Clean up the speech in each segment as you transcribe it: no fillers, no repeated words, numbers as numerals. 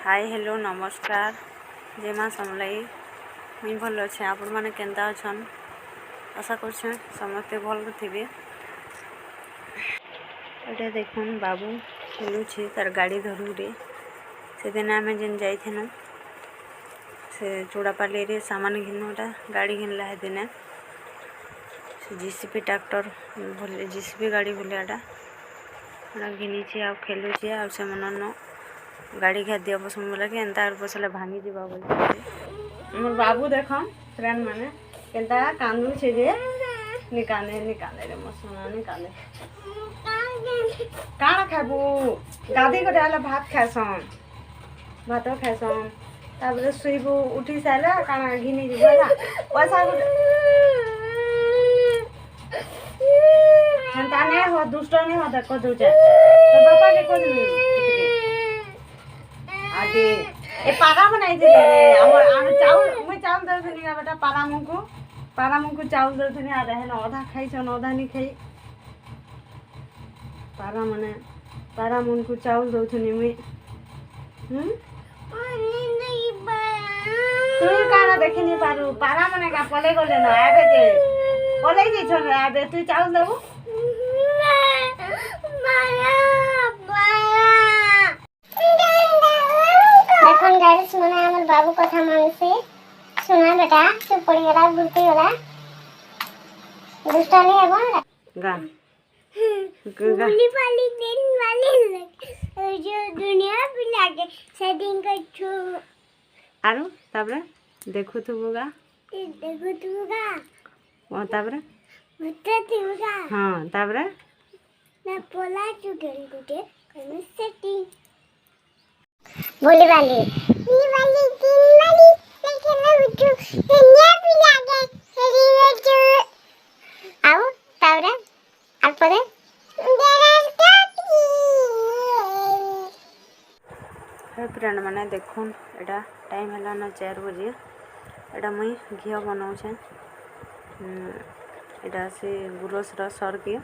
Hi hello नमस्कार जय माँ समलाई मुई भल अच्छे आपण मैंने केन्ता अच्छन आशा कर समस्ते भल थे। ये देखुन बाबू खेलुचे तार गाड़ी धरुरे से दिन आम जेन जाइनु से चूड़ापाली रे सामान घिनुटा गाड़ी घिनला है दिने से जीसीपी ट्रैक्टर बोले जीसीपी गाड़ी बोलियाटा घिनी आ खेलुचे आ से मन गाड़ी घा दिया पसंद बोला कि एंता पसले भांगी जीवा बोलते मोर बाबू देख फ्रेंड माने केनता कांदू छे जे निकाले निकाले रे मोर सोना निकाले काना खाबू गाधी को डाला भात खासन भात खासन ताबले सुइबू उठी साला काना घिनी जीवाला पैसा एंता ने हो दुष्ट ने हो देखो दूजा तो पापा के को आदि ए पारा बनाई दे रे हमर चाउल मैं चाउल दे थनी का बेटा पारा मुको चाउल दे थनी आ रहन आधा खाई छ आधा नहीं खाई पारा मन को चाउल दे थनी मैं तू काना देखि नहीं पारू पारा मने का पले गले न आबे जे पले जे छ आबे तू चाउल देबू देखन गाइस मने हमर बाबू कथा मन से सुना बेटा तू पड़ी गला भूलती गला दुष्टा नहीं है बोल गा गोली वाली दिन वाली जो दुनिया भी लागे सेटिंग कर छु आरो ताबरे देखो तो बुगा ओ ताबरे मत तुगा हां ताबरे ना पोला चुगन गुटे कने सेटिंग बोली वाली दिन वाली लेकिन ना बिट्टू दुनिया भी लागे शरीर जो आओ तावरे आप परे हे फ्रेंड माने देखुन एटा टाइम हला ना 4 बजे एटा मुई घिया बनाउ छे एटा से गुरस र सर के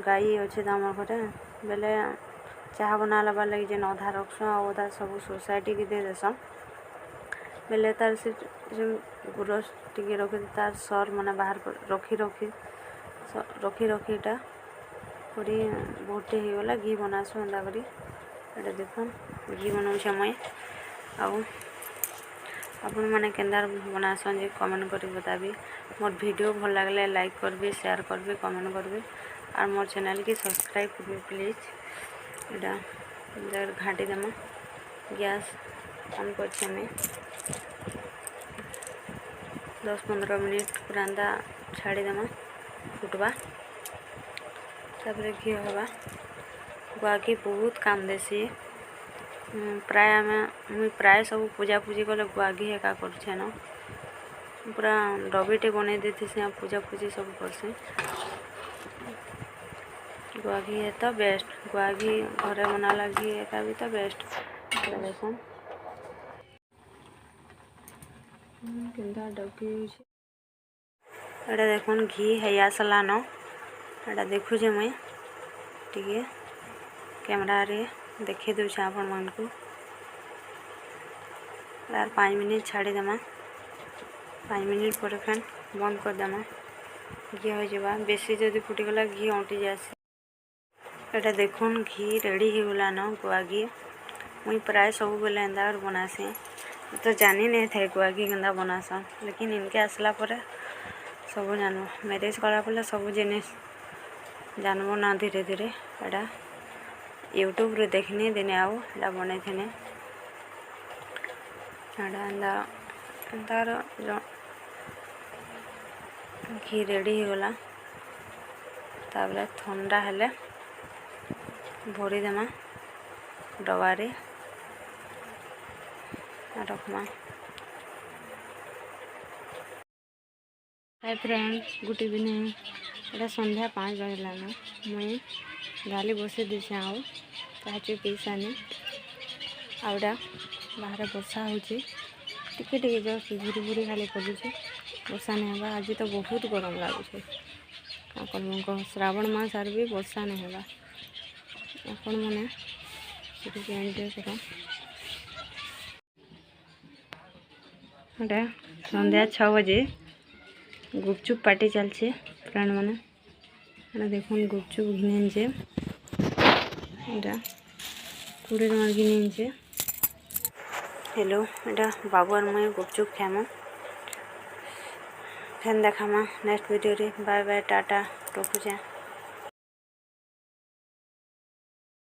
गाई अच्छे तो आम घरे बेले चाह बनाला बार लगे जेन अधा रखस आधा सब सोसाइटी के दे देसन बेले तार से गुरस टिके रखी तार सर माने बाहर रखी इटा पूरी बहुत ही गला घी बनासु एंता करी एटा देखुन घी बनाऊे मुई आपण मैंने केन्दार बनासन जे कमेंट करी बताबी मोर वीडियो भल लगले लाइक करबी शेयर करबी कमेंट करबी और मोर चैनल की सब्सक्राइब करबी प्लीज इटा घाटी देमा गैस ऑन करछे मैं 10-15 मिनट पुरांदा छाड़ी देमा फुटबा तापर घी हवा गुआघी बहुत काम देसी प्राय मुई प्राय सब पूजा पूजी कले गुआघी एका करछे न पूरा डबीटे बने देती से पूजा पूजी सब करसे गुआघी है तो बेस्ट गुआघी घरे बना लगी एका भी तो बेस्ट देखन केंदा डबी एटा देखन घी है आसला न एटा देखु जे मैं टिके कैमरा रे देखि दउ छ आपन मन को यार 5 मिनट छाड़ी देमा 5 मिनट पर फैन बंद कर देमा घी हो जावा बेसी जदि फुटी गला घी अंटी जासी एटा देखुन घी रेडी हो गला न गुआघी मुई प्राय सब बेले एंदा बनासी तो जानी नहीं थे गुआघी केंदा बनासन लेकिन इनके आसला पर सब जानो मैरिज कला पले सब जिनिस जानबो ना धीरे धीरे एटा यूट्यूब रे देखने दिने आओ एटा बने थिने एटा तार घी रेडी हो गला ताबले ठंडा हेले भरी देमा डबारे Rakhma. Hi friend good evening एटा संध्या 5 बजला न मुई गाली बसे देछे आओ चाची पीसानी आउडा बाहर वर्षा होची टिके टिके जस्ट झुरी झुरी खाली पड़ुचे वर्षा नहीं हवा आज तो बहुत गरम लागुचे का श्रावण मास आर भी वर्षा नहीं हवा आपण मैंने एंजॉय कर एटा संध्या 6 बजे गुपचुप पार्टी चलছে फ्रेंड माने एटा देखुन गुपचुप घिने एटा 20 टका घिने हेलो एटा बाबू और मैं गुपचुप खामा फेन देखामा नेक्स्ट वीडियो रे बाय बाय टाटा रखुछे।